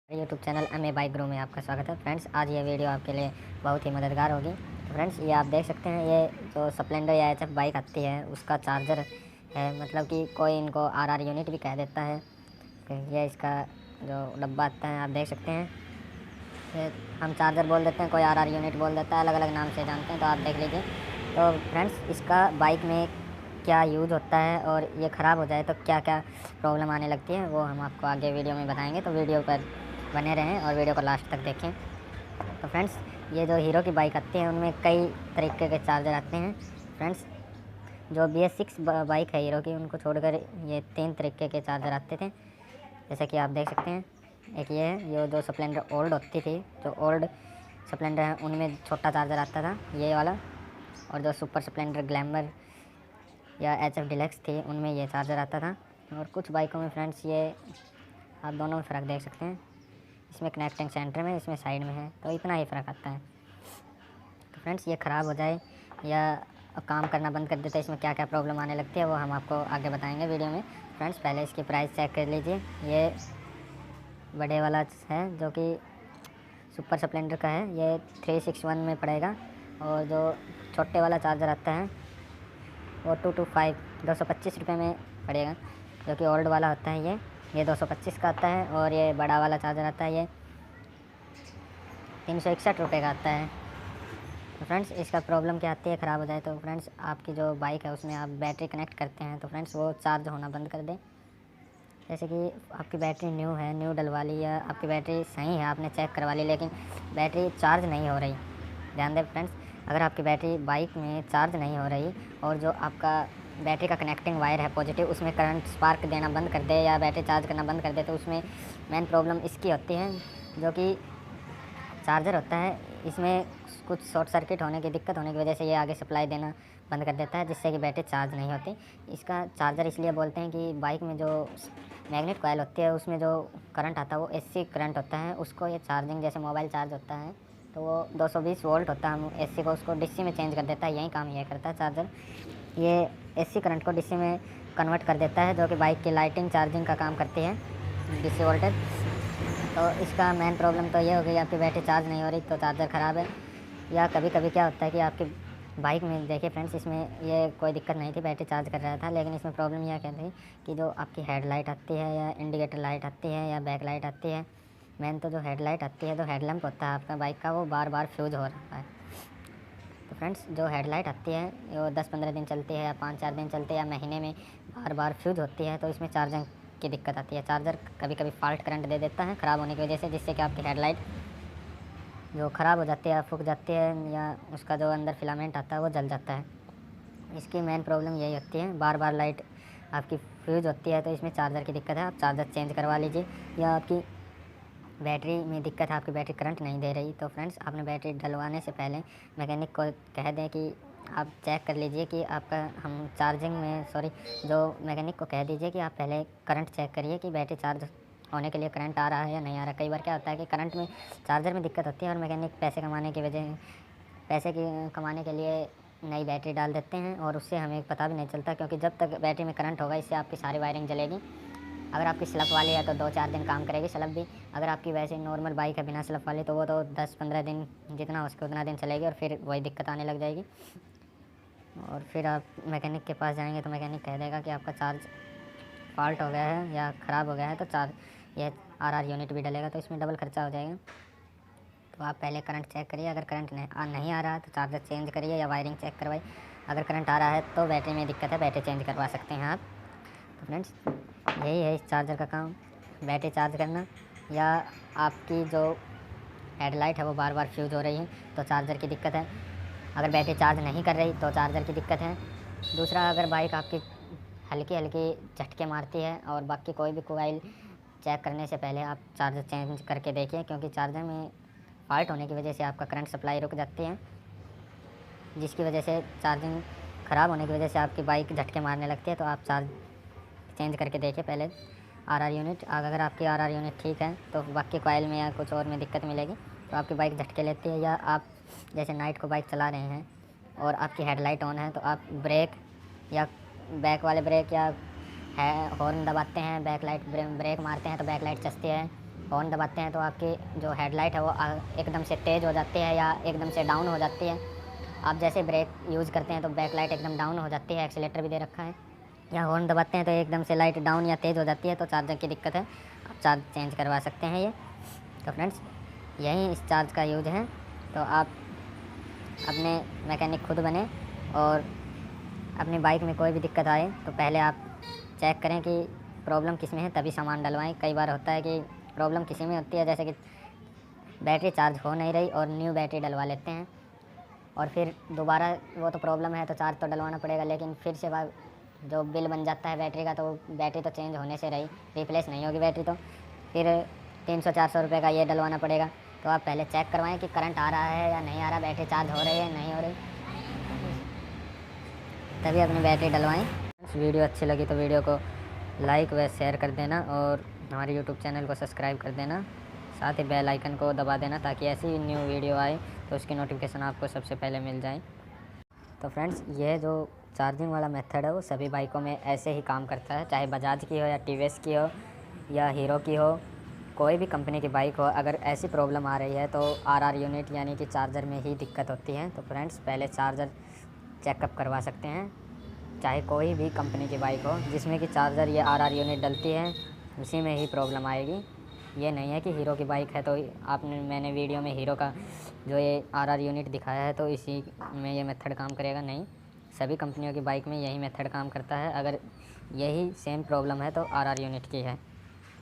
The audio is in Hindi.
YouTube channel MA bike grow में आपका स्वागत है। फ्रेंड्स, आज ये वीडियो आपके लिए बहुत ही मददगार होगी। तो फ्रेंड्स, ये आप देख सकते हैं, ये जो स्प्लेंडर या एचएफ बाइक आती है उसका चार्जर है। मतलब कि कोई इनको आरआर यूनिट भी कह देता है। ये इसका जो डब्बा आता है आप देख सकते हैं, ये हम चार्जर बोल देते हैं, कोई आरआर यूनिट बोल देता है, अलग अलग नाम से जानते हैं। तो आप देख लीजिए। तो फ्रेंड्स, इसका बाइक में क्या यूज़ होता है और ये ख़राब हो जाए तो क्या क्या प्रॉब्लम आने लगती है, वो हम आपको आगे वीडियो में बताएंगे। तो वीडियो पर बने रहें और वीडियो को लास्ट तक देखें। तो फ्रेंड्स, ये जो हीरो की बाइक आती है उनमें कई तरीके के चार्जर आते हैं। फ्रेंड्स, जो BS6 बाइक है हीरो की, उनको छोड़कर ये 3 तरीके के चार्जर आते थे, जैसे कि आप देख सकते हैं। एक ये है, ये जो स्प्लेंडर ओल्ड होती थी, जो ओल्ड स्प्लेंडर है उनमें छोटा चार्जर आता था, ये वाला। और जो सुपर स्प्लेंडर ग्लैमर या HF डिलक्स थी उनमें ये चार्जर आता था। और कुछ बाइकों में फ्रेंड्स, ये आप दोनों में फ़र्क देख सकते हैं, इसमें कनेक्टिंग सेंटर में, इसमें साइड में है, तो इतना ही फ़र्क आता है। तो फ्रेंड्स, ये ख़राब हो जाए या काम करना बंद कर देते हैं, इसमें क्या क्या प्रॉब्लम आने लगती है वो हम आपको आगे बताएंगे वीडियो में। फ्रेंड्स, पहले इसकी प्राइस चेक कर लीजिए। ये बड़े वाला है जो कि सुपर स्प्लेंडर का है, ये 361 में पड़ेगा। और जो छोटे वाला चार्जर आता है वो 225 रुपये में पड़ेगा, जो कि ओल्ड वाला होता है। ये 225 का आता है। और ये बड़ा वाला चार्जर आता है, ये 361 रुपये का आता है। तो फ्रेंड्स, इसका प्रॉब्लम क्या आती है ख़राब हो जाए तो? फ्रेंड्स, आपकी जो बाइक है उसमें आप बैटरी कनेक्ट करते हैं तो फ्रेंड्स वो चार्ज होना बंद कर दे। जैसे कि आपकी बैटरी न्यू है, न्यू डलवा ली, या आपकी बैटरी सही है, आपने चेक करवा ली, लेकिन बैटरी चार्ज नहीं हो रही। ध्यान दें फ्रेंड्स, अगर आपकी बैटरी बाइक में चार्ज नहीं हो रही और जो आपका बैटरी का कनेक्टिंग वायर है पॉजिटिव, उसमें करंट स्पार्क देना बंद कर दे या बैटरी चार्ज करना बंद कर दे, तो उसमें मेन प्रॉब्लम इसकी होती है, जो कि चार्जर होता है, इसमें कुछ शॉर्ट सर्किट होने की दिक्कत होने की वजह से ये आगे सप्लाई देना बंद कर देता है, जिससे कि बैटरी चार्ज नहीं होती। इसका चार्जर इसलिए बोलते हैं कि बाइक में जो मैग्नेट कॉइल होती है उसमें जो करंट आता है वो AC करंट होता है, उसको ये चार्जिंग, जैसे मोबाइल चार्ज होता है तो वो 220 वोल्ट होता है, हम AC को उसको DC में चेंज कर देता है। यही काम ये करता है चार्जर, ये AC करंट को DC में कन्वर्ट कर देता है, जो कि बाइक की लाइटिंग चार्जिंग का काम करती है, DC वोल्टेज। तो इसका मेन प्रॉब्लम तो ये हो गई, आपकी बैटरी चार्ज नहीं हो रही तो चार्जर ख़राब है। या कभी कभी क्या होता है कि आपकी बाइक में, देखिए फ्रेंड्स, इसमें ये कोई दिक्कत नहीं थी, बैटरी चार्ज कर रहा था, लेकिन इसमें प्रॉब्लम यह क्या थी कि जो आपकी हेडलाइट आती है या इंडिकेटर लाइट आती है या बैक लाइट आती है, मेन तो जो हेडलाइट आती है, जो हेडलैम्प होता है आपका बाइक का, वो बार बार फ्यूज़ हो रहा है। तो फ्रेंड्स, जो हेडलाइट आती है वो 10-15 दिन चलती है या 5-4 दिन चलती है या महीने में बार बार फ्यूज़ होती है, तो इसमें चार्जिंग की दिक्कत आती है। चार्जर कभी कभी फॉल्ट करंट दे देता है ख़राब होने की वजह से, जिससे कि आपकी हेडलाइट जो ख़राब हो जाती है, फूक जाती है, या उसका जो अंदर फिलामेंट आता है वो जल जाता है। इसकी मेन प्रॉब्लम यही होती है, बार बार लाइट आपकी फ्यूज़ होती है, तो इसमें चार्जर की दिक्कत है। आप चार्जर चेंज करवा लीजिए। या आपकी बैटरी में दिक्कत है, आपकी बैटरी करंट नहीं दे रही, तो फ्रेंड्स, आपने बैटरी डलवाने से पहले मैकेनिक को कह दें कि आप चेक कर लीजिए कि आपका, हम चार्जिंग में, सॉरी, जो मैकेनिक को कह दीजिए कि आप पहले करंट चेक करिए कि बैटरी चार्ज होने के लिए करंट आ रहा है या नहीं आ रहा। कई बार क्या होता है कि करंट में, चार्जर में दिक्कत होती है और मैकेनिक पैसे कमाने के लिए नई बैटरी डाल देते हैं, और उससे हमें पता भी नहीं चलता, क्योंकि जब तक बैटरी में करंट होगा इससे आपकी सारी वायरिंग जलेगी। अगर आपकी स्लप वाली है तो 2-4 दिन काम करेगी स्लप भी। अगर आपकी वैसे नॉर्मल बाइक है बिना स्लप वाली, तो वो तो 10-15 दिन, जितना हो सके उतना दिन चलेगी, और फिर वही दिक्कत आने लग जाएगी। और फिर आप मैकेनिक के पास जाएंगे तो मैकेनिक कह देगा कि आपका चार्ज फॉल्ट हो गया है या ख़राब हो गया है, तो ये आरआर यूनिट भी डलेगा, तो इसमें डबल खर्चा हो जाएगा। तो आप पहले करंट चेक करिए, अगर करंट नहीं आ रहा है तो चार्जर चेंज करिए या वायरिंग चेक करवाइए। अगर करंट आ रहा है तो बैटरी में दिक्कत है, बैटरी चेंज करवा सकते हैं आप। तो फ्रेंड्स, यही है इस चार्जर का काम, बैटरी चार्ज करना। या आपकी जो हेडलाइट है वो बार बार फ्यूज़ हो रही है तो चार्जर की दिक्कत है। अगर बैटरी चार्ज नहीं कर रही तो चार्जर की दिक्कत है। दूसरा, अगर बाइक आपकी हल्की हल्की झटके मारती है और बाकी कोई भी कोयल चेक करने से पहले आप चार्जर चेंज करके देखिए, क्योंकि चार्जर में फॉल्ट होने की वजह से आपका करंट सप्लाई रुक जाती है, जिसकी वजह से चार्जिंग ख़राब होने की वजह से आपकी बाइक झटके मारने लगती है। तो आप चार्ज चेंज करके देखिए पहले आरआर यूनिट। अगर आपकी आरआर यूनिट ठीक है तो बाकी कॉइल में या कुछ और में दिक्कत मिलेगी, तो आपकी बाइक झटके लेती है। या आप जैसे नाइट को बाइक चला रहे हैं और आपकी हेडलाइट ऑन है, तो आप ब्रेक या बैक वाले ब्रेक या है हॉर्न दबाते हैं, बैक लाइट ब्रेक मारते हैं तो बैक लाइट चसती है, हॉर्न दबाते हैं तो आपकी जो हेडलाइट है वो एकदम से तेज़ हो जाती है या एकदम से डाउन हो जाती है। आप जैसे ब्रेक यूज़ करते हैं तो बैक लाइट एकदम डाउन हो जाती है, एक्सीलेटर भी दे रखा है। या हॉर्न दबाते हैं तो एकदम से लाइट डाउन या तेज़ हो जाती है, तो चार्जर की दिक्कत है, आप चार्ज चेंज करवा सकते हैं ये। तो फ्रेंड्स यही इस चार्ज का यूज है। तो आप अपने मैकेनिक खुद बने और अपनी बाइक में कोई भी दिक्कत आए तो पहले आप चेक करें कि प्रॉब्लम किस में है, तभी सामान डलवाएं। कई बार होता है कि प्रॉब्लम किसी में होती है, जैसे कि बैटरी चार्ज हो नहीं रही और न्यू बैटरी डलवा लेते हैं और फिर दोबारा वो तो प्रॉब्लम है तो चार्ज तो डलवाना पड़ेगा, लेकिन फिर से जो बिल बन जाता है बैटरी का, तो बैटरी तो चेंज होने से रही, रिप्लेस नहीं होगी बैटरी, तो फिर 300-400 रुपये का ये डलवाना पड़ेगा। तो आप पहले चेक करवाएं कि करंट आ रहा है या नहीं आ रहा, बैटरी चार्ज हो रही है नहीं हो रही, तभी अपनी बैटरी डलवाएं। वीडियो अच्छी लगी तो वीडियो को लाइक व शेयर कर देना और हमारे यूट्यूब चैनल को सब्सक्राइब कर देना, साथ ही बेल आइकन को दबा देना ताकि ऐसी न्यू वीडियो आए तो उसकी नोटिफिकेशन आपको सबसे पहले मिल जाए। तो फ्रेंड्स ये जो चार्जिंग वाला मेथड है वो सभी बाइकों में ऐसे ही काम करता है, चाहे बजाज की हो या टीवीएस की हो या हीरो की हो, कोई भी कंपनी की बाइक हो। अगर ऐसी प्रॉब्लम आ रही है तो आरआर यूनिट यानी कि चार्जर में ही दिक्कत होती है। तो फ्रेंड्स पहले चार्जर चेकअप करवा सकते हैं, चाहे कोई भी कंपनी की बाइक हो जिसमें कि चार्जर या आरआर यूनिट डलती है उसी में ही प्रॉब्लम आएगी। ये नहीं है कि हीरो की बाइक है तो मैंने वीडियो में हीरो का जो ये आरआर यूनिट दिखाया है तो इसी में ये मेथड काम करेगा, नहीं। सभी कंपनियों की बाइक में यही मेथड काम करता है। अगर यही सेम प्रॉब्लम है तो आरआर यूनिट की है।